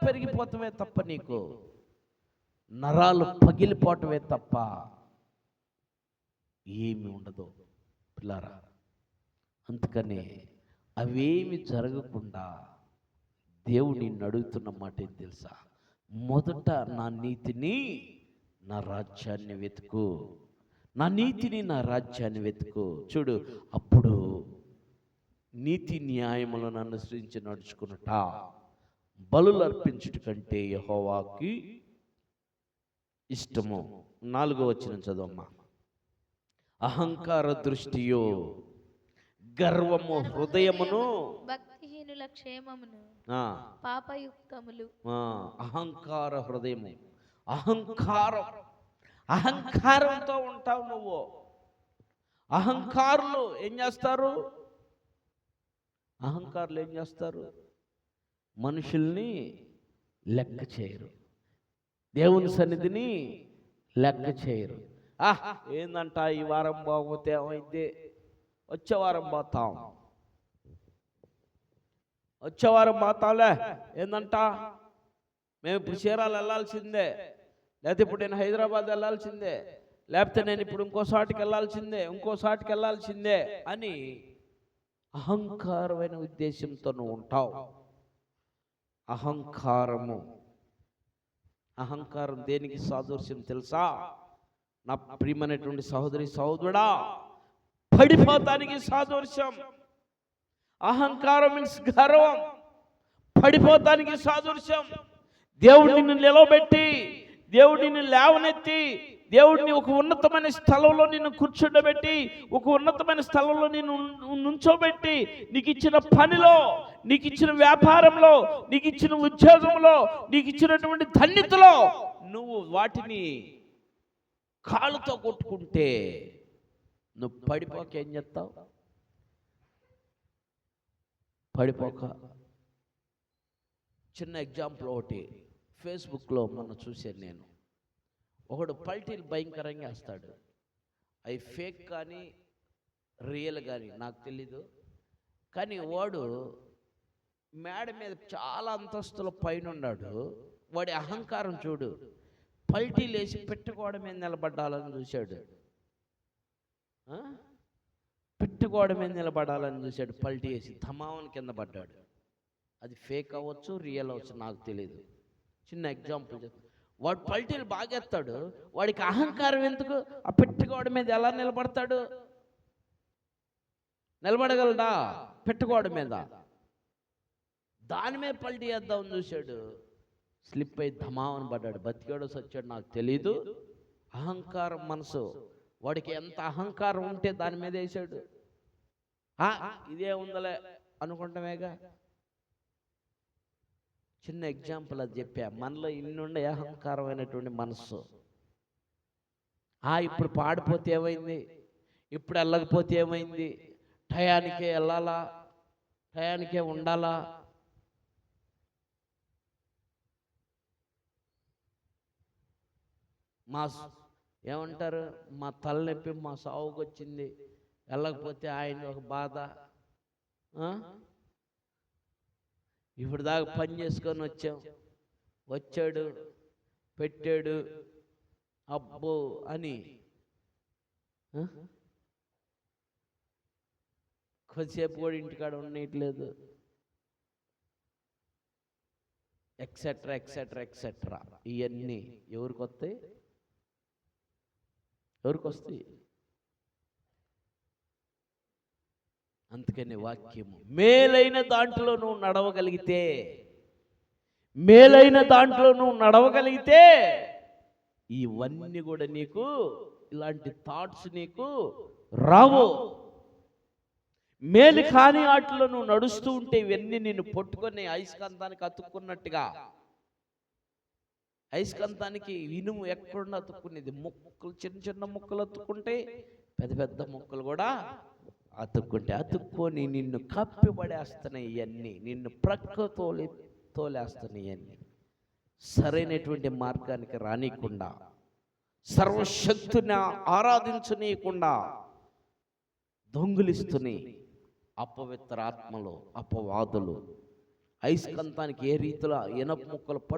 పెరిగిపోవటమే తప్ప, నీకు నరాలు పగిలిపోవటమే తప్ప ఏమి ఉండదు పిల్లారా. అందుకనే అవేమి జరగకుండా దేవుడు నిన్ను అడుగుతున్న మాట ఏం తెలుసా? మొదట నా నీతిని, నా రాజ్యాన్ని వెతుకు. నా నీతిని, నా రాజ్యాన్ని వెతుకు. చూడు, అప్పుడు నీతి న్యాయములను అనుసరించి నడుచుకున్నట బలులు అర్పించుట కంటే యెహోవాకి ఇష్టము. 4వ వచనం చదవమ్మా. అహంకార దృష్టియో, గర్వము హృదయమును, భక్తిహీనుల క్షేమమును పాపయుక్తములు. అహంకార హృదయము, అహంకారంతో ఉంటావు నువ్వు. అహంకారులు ఏం చేస్తారు? మనుషుల్ని లెక్క చేయరు, దేవుని సన్నిధిని లెక్క చేయరు. ఏందంట, ఈ వారం బాగోతే ఏమైంది, వచ్చే వారం పోతాంలే. ఏందంట, మేము ఇప్పుడు చీరాలు వెళ్ళాల్సిందే, లేకపోతే ఇప్పుడు నేను హైదరాబాద్ వెళ్ళాల్సిందే, లేకపోతే నేను ఇప్పుడు ఇంకోసాటికి వెళ్ళాల్సిందే అని అహంకారమైన ఉద్దేశంతో నువ్వు ఉంటావు. అహంకారం దేనికి సాదృశ్యం తెలుసా? నా ప్రియమైనటువంటి సహోదరి సహోదరుడా, పడిపోతానికి సాదృశ్యం. అహంకారం మీన్స్ గర్వం, పడిపోతానికి సాదృశ్యం. దేవుడు నిన్ను నిలవబెట్టి, దేవుడు నిన్ను లేవనెత్తి, దేవుడిని ఒక ఉన్నతమైన స్థలంలో నిన్ను కూర్చుండబెట్టి, ఒక ఉన్నతమైన స్థలంలో నిన్ను నుంచోబెట్టి, నీకు ఇచ్చిన పనిలో, నీకు ఇచ్చిన వ్యాపారంలో, నీకు ఇచ్చిన ఉద్యోగంలో, నీకు ఇచ్చినటువంటి ధన్యతలో నువ్వు వాటిని కాళ్ళతో కొట్టుకుంటే నువ్వు పడిపోక ఏం చేస్తావు? చిన్న ఎగ్జాంపుల్ ఒకటి ఫేస్బుక్లో మొన్న చూశాను నేను. ఒకడు పల్టీలు భయంకరంగా వేస్తాడు. అవి ఫేక్ కానీ రియల్ కానీ నాకు తెలీదు. కానీ వాడు మేడ మీద చాలా అంతస్తుల పైన ఉన్నాడు. వాడి అహంకారం చూడు, పల్టీలు వేసి పెట్టుకోవడ మీద నిలబడాలని చూశాడు. పల్టీ వేసి ధమావని కింద పడ్డాడు. అది ఫేక్ అవ్వచ్చు, రియల్ అవ్వచ్చు, నాకు తెలీదు. చిన్న ఎగ్జాంపుల్ చెప్తాను. వాడు పల్టీలు బాగేస్తాడు. వాడికి అహంకారం ఎందుకు? ఆ పెట్టుకోవడం మీద ఎలా నిలబడతాడు? నిలబడగలడా? పెట్టుకోవడం మీద. దాని మీద పల్టీ వేద్దామని చూశాడు, స్లిప్ అయి ధమావని పడ్డాడు. బతికాడో సచ్చాడు నాకు తెలీదు. అహంకారం మనసు. వాడికి ఎంత అహంకారం ఉంటే దాని మీద వేసాడు. ఇదే ఉందలే అనుకుంటామేగా. చిన్న ఎగ్జాంపుల్ అది చెప్పా. మనలో ఇన్నుండే అహంకారమైనటువంటి మనస్సు. ఇప్పుడు పాడిపోతే ఏమైంది, ఇప్పుడు వెళ్ళకపోతే ఏమైంది, టయానికే వెళ్ళాలా, టయానికే ఉండాలా. ఏమంటారు, మా తలనొప్పి మా సావుకు వచ్చింది, వెళ్ళకపోతే ఆయన ఒక బాధ. ఇప్పుడు దాకా పని చేసుకొని వచ్చాడు పెట్టాడు అబ్బో అని కొద్దిసేపు కూడా ఇంటికాడ ఉండట్లేదు. Etcetera etcetera etcetera. ఇవన్నీ ఎవరికి వస్తాయి? అందుకని వాక్యము, మేలైన దాంట్లో నువ్వు నడవగలిగితే ఇవన్నీ కూడా నీకు, ఇలాంటి థాట్స్ నీకు రావు. మేలు కాని వాటిలో నువ్వు నడుస్తూ ఉంటే ఇవన్నీ నిన్ను పట్టుకొని అయస్కాంతానికి అతుక్కున్నట్టుగా. అయస్కాంతానికి ఇనుము ఎక్కడున్నా అతుక్కునేది. ముక్కలు, చిన్న చిన్న ముక్కలు అతుక్కుంటే, పెద్ద పెద్ద ముక్కలు కూడా అతుక్కొని నిన్ను కప్పిపడేస్తున్నాయి. ఇవన్నీ నిన్ను ప్రక్క తోలేస్తున్నాయి. ఇవన్నీ సరైనటువంటి మార్గానికి రానియకుండా, సర్వశక్తిని ఆరాధించనీయకుండా దొంగిలిస్తున్నాయి అపవిత్ర ఆత్మలు, అపవాదులు. అయస్కంతానికి ఏ రీతిలో ఇనప ముక్కలు